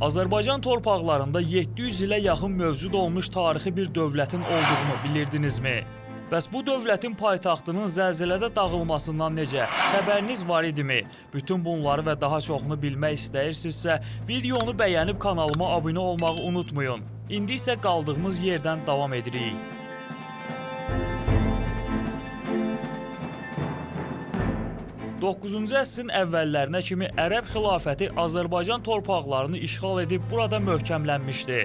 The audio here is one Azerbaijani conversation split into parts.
Azərbaycan torpaqlarında 700 ilə yaxın mövcud olmuş tarixi bir dövlətin olduğunu bilirdinizmi? Bəs bu dövlətin paytaxtının zəlzələdə dağılmasından necə xəbəriniz var idimi? Bütün bunları və daha çoxunu bilmək istəyirsinizsə, videonu bəyənib kanalıma abunə olmağı unutmayın. İndi isə qaldığımız yerdən davam edirik. 9-cu əsrin əvvəllərinə kimi Ərəb xilafəti Azərbaycan torpaqlarını işğal edib burada möhkəmlənmişdi.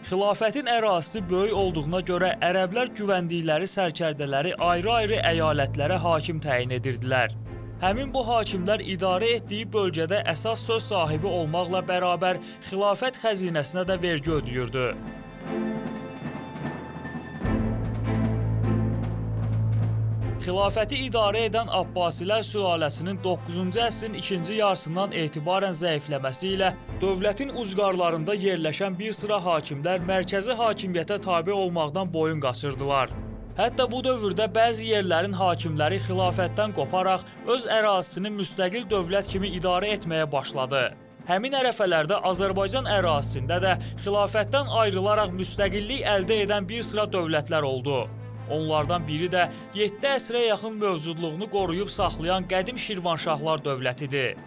Xilafətin ərazisi böyük olduğuna görə ərəblər güvəndikləri sərkərdələri ayrı-ayrı əyalətlərə hakim təyin edirdilər. Həmin bu hakimlər idarə etdiyi bölgədə əsas söz sahibi olmaqla bərabər xilafət xəzinəsinə də vergi ödəyirdi. Xilafəti idarə edən Abbasilər sülaləsinin 9-cu əsrin ikinci yarısından etibarən zəifləməsi ilə dövlətin ucqarlarında yerləşən bir sıra hakimlər mərkəzi hakimiyyətə tabe olmaqdan boyun qaçırdılar. Hətta bu dövrdə bəzi yerlərin hakimləri xilafətdən qoparaq öz ərazisini müstəqil dövlət kimi idarə etməyə başladı. Həmin ərəfələrdə Azərbaycan ərazisində də xilafətdən ayrılaraq müstəqillik əldə edən bir sıra dövlətlər oldu. Onlardan biri də 7 əsrə yaxın mövcudluğunu qoruyub saxlayan qədim Şirvanşahlar dövlətidir.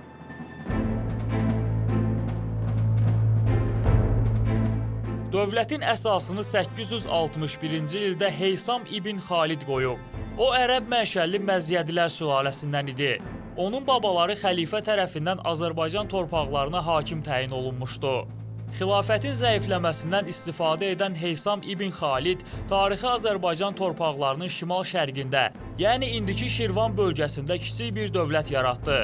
Dövlətin əsasını 861-ci ildə Heysam ibn Xalid qoyub. O, ərəb mənşəlli Məzyədilər sülaləsindən idi. Onun babaları xəlifə tərəfindən Azərbaycan torpaqlarına hakim təyin olunmuşdu. Xilafətin zəifləməsindən istifadə edən Heysam ibn Xalid tarixi Azərbaycan torpaqlarının şimal-şərqində, yəni indiki Şirvan bölgəsində kiçik bir dövlət yaratdı.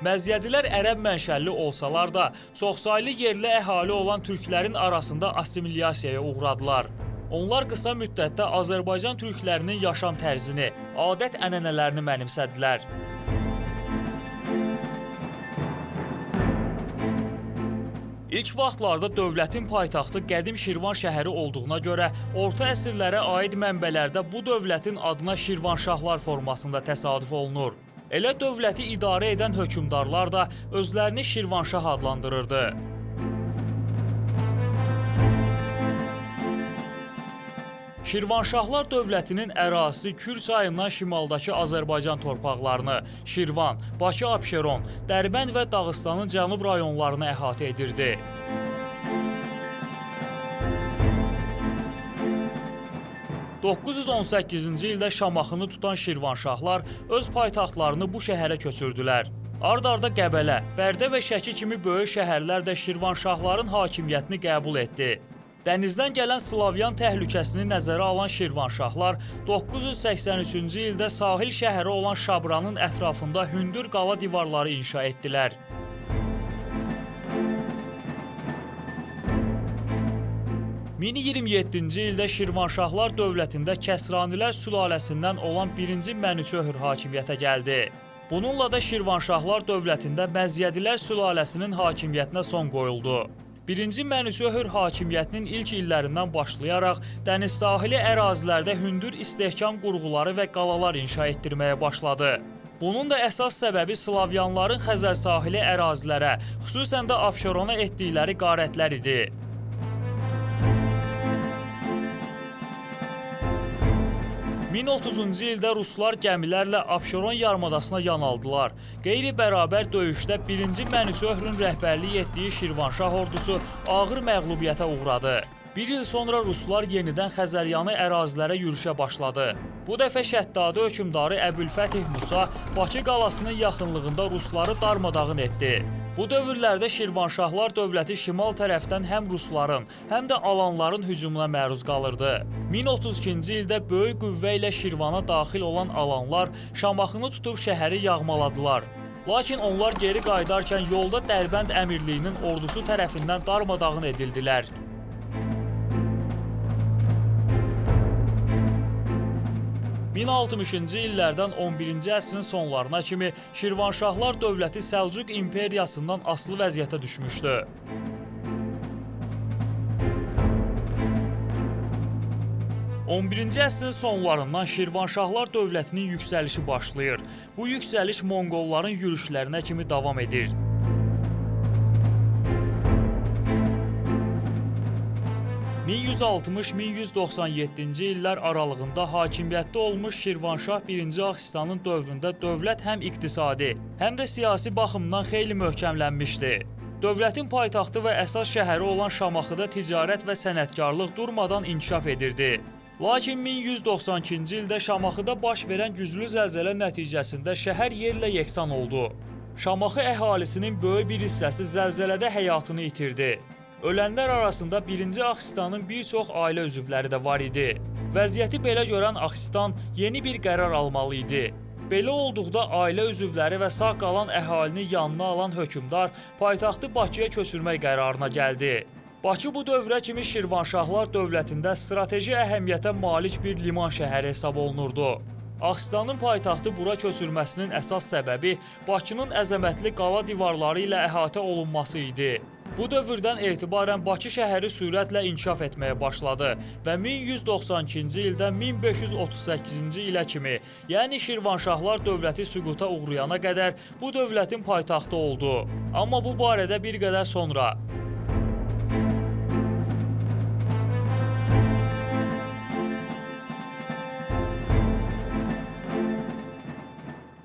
Məzyədilər ərəb mənşəlli olsalar da, çoxsaylı yerli əhali olan türklərin arasında assimilyasiyaya uğradılar. Onlar qısa müddətdə Azərbaycan türklərinin yaşam tərzini, adət-ənənələrini mənimsədilər. İlk vaxtlarda dövlətin paytaxtı qədim Şirvan şəhəri olduğuna görə orta əsrlərə aid mənbələrdə bu dövlətin adına Şirvanşahlar formasında təsadüf olunur. Elə dövləti idarə edən hökmdarlar da özlərini Şirvanşah adlandırırdı. Şirvanşahlar dövlətinin ərazisi Kür çayından şimaldakı Azərbaycan torpaqlarını, Şirvan, Bakı-Abşeron, Dərbənd və Dağıstanın cənub rayonlarını əhatə edirdi. (918-ci ildə Şamaxını tutan Şirvanşahlar öz paytaxtlarını bu şəhərə köçürdülər. Ard-arda Qəbələ, Bərdə və Şəki kimi böyük şəhərlər də Şirvanşahların hakimiyyətini qəbul etdi. Dənizdən gələn Slavyan təhlükəsini nəzərə alan Şirvanşahlar 983-cü ildə sahil şəhəri olan Şabranın ətrafında hündür qala divarları inşa etdilər. (1027-ci ildə Şirvanşahlar dövlətində Kəsranilər sülaləsindən olan 1-ci Mənüçöhr hakimiyyətə gəldi. Bununla da Şirvanşahlar dövlətində Məzyədilər sülaləsinin hakimiyyətinə son qoyuldu. 1-ci Mənüçöhr hakimiyyətinin ilk illərindən başlayaraq dəniz sahili ərazilərdə hündür istehkam qurğuları və qalalar inşa etdirməyə başladı. Bunun da əsas səbəbi Slavyanların Xəzər sahili ərazilərə, xüsusən də Abşerona etdikləri qarətlər idi. (1030-cu ildə Ruslar gəmilərlə Abşeron yarımadasına yan aldılar. Qeyri-bərabər döyüşdə 1-ci Mənüçöhrün rəhbərlik etdiyi Şirvanşah ordusu ağır məğlubiyyətə uğradı. Bir il sonra Ruslar yenidən Xəzəryanı ərazilərə yürüşə başladı. Bu dəfə Şəddadi hökmdarı Əbülfətih Musa Bakı qalasının yaxınlığında Rusları darmadağın etdi. Bu dövrlərdə Şirvanşahlar dövləti şimal tərəfdən həm Rusların, həm də Alanların hücumuna məruz qalırdı. 1032-ci ildə böyük qüvvə ilə Şirvana daxil olan Alanlar Şamaxını tutub şəhəri yağmaladılar. Lakin onlar geri qayıdarkən yolda Dərbənd əmirliyinin ordusu tərəfindən darmadağın edildilər. 1060-cı illərdən 11-ci əsrin sonlarına kimi Şirvanşahlar dövləti Səlcuq imperiyasından asılı vəziyyətə düşmüşdü. 11-ci əsrin sonlarından Şirvanşahlar dövlətinin yüksəlişi başlayır. Bu yüksəliş Monqolların yürüşlərinə kimi davam edir. (1160-1197-ci illər aralığında hakimiyyətdə olmuş Şirvanşah 1-ci Axsistanın dövründə dövlət həm iqtisadi, həm də siyasi baxımdan xeyli möhkəmlənmişdi. Dövlətin paytaxtı və əsas şəhəri olan Şamaxıda ticarət və sənətkarlıq durmadan inkişaf edirdi. Lakin 1192-ci ildə Şamaxıda baş verən güclü zəlzələ nəticəsində şəhər yerlə yeksan oldu. Şamaxı əhalisinin böyük bir hissəsi zəlzələdə həyatını itirdi. Ölənlər arasında 1-ci Axsistanın bir çox ailə üzvləri də var idi. Vəziyyəti belə görən Axsistan yeni bir qərar almalı idi. Belə olduqda ailə üzvləri və sağ qalan əhalini yanına alan hökmdar paytaxtı Bakıya köçürmək qərarına gəldi. Bakı bu dövrə kimi Şirvanşahlar dövlətində strateji əhəmiyyətə malik bir liman şəhəri hesab olunurdu. Axsistanın paytaxtı bura köçürməsinin əsas səbəbi Bakının əzəmətli qala divarları ilə əhatə olunması idi. Bu dövrdən etibarən Bakı şəhəri sürətlə inkişaf etməyə başladı və 1192-ci ildən 1538-ci ilə kimi, yəni Şirvanşahlar dövləti süquta uğrayana qədər bu dövlətin paytaxtı oldu. Amma bu barədə bir qədər sonra.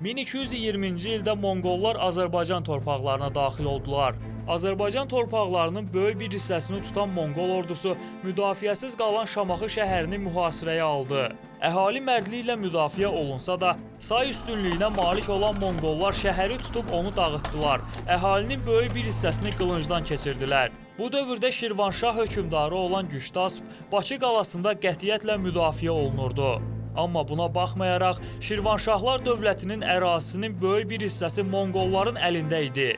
1220-ci ildə Monqollar Azərbaycan torpaqlarına daxil oldular. Azərbaycan torpaqlarının böyük bir hissəsini tutan Monqol ordusu müdafiəsiz qalan Şamaxı şəhərini mühasirəyə aldı. Əhali mərdliklə müdafiə olunsa da, say üstünlüyünə malik olan Monqollar şəhəri tutub onu dağıtdılar. Əhalinin böyük bir hissəsini qılıncdan keçirdilər. Bu dövrdə Şirvanşah hökmdarı olan Güştasp Bakı qalasında qətiyyətlə müdafiə olunurdu. Amma buna baxmayaraq, Şirvanşahlar dövlətinin ərazisinin böyük bir hissəsi Monqolların əlində idi.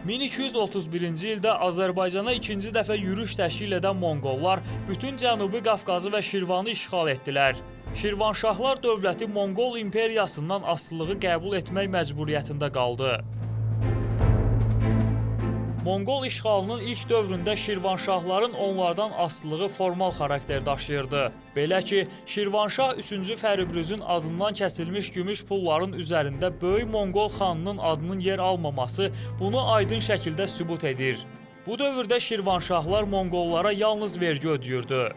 1231-ci ildə Azərbaycana ikinci dəfə yürüş təşkil edən Monqollar bütün Cənubi Qafqazı və Şirvanı işğal etdilər. Şirvanşahlar dövləti Monqol imperiyasından asılılığı qəbul etmək məcburiyyətində qaldı. Monqol işğalının ilk dövründə Şirvanşahların onlardan asılılığı formal xarakter daşıyırdı. Belə ki, Şirvanşah 3-cü Fəribrüzün adından kəsilmiş gümüş pulların üzərində böyük Monqol xanının adının yer almaması bunu aydın şəkildə sübut edir. Bu dövrdə Şirvanşahlar Monqollara yalnız vergi ödəyirdi.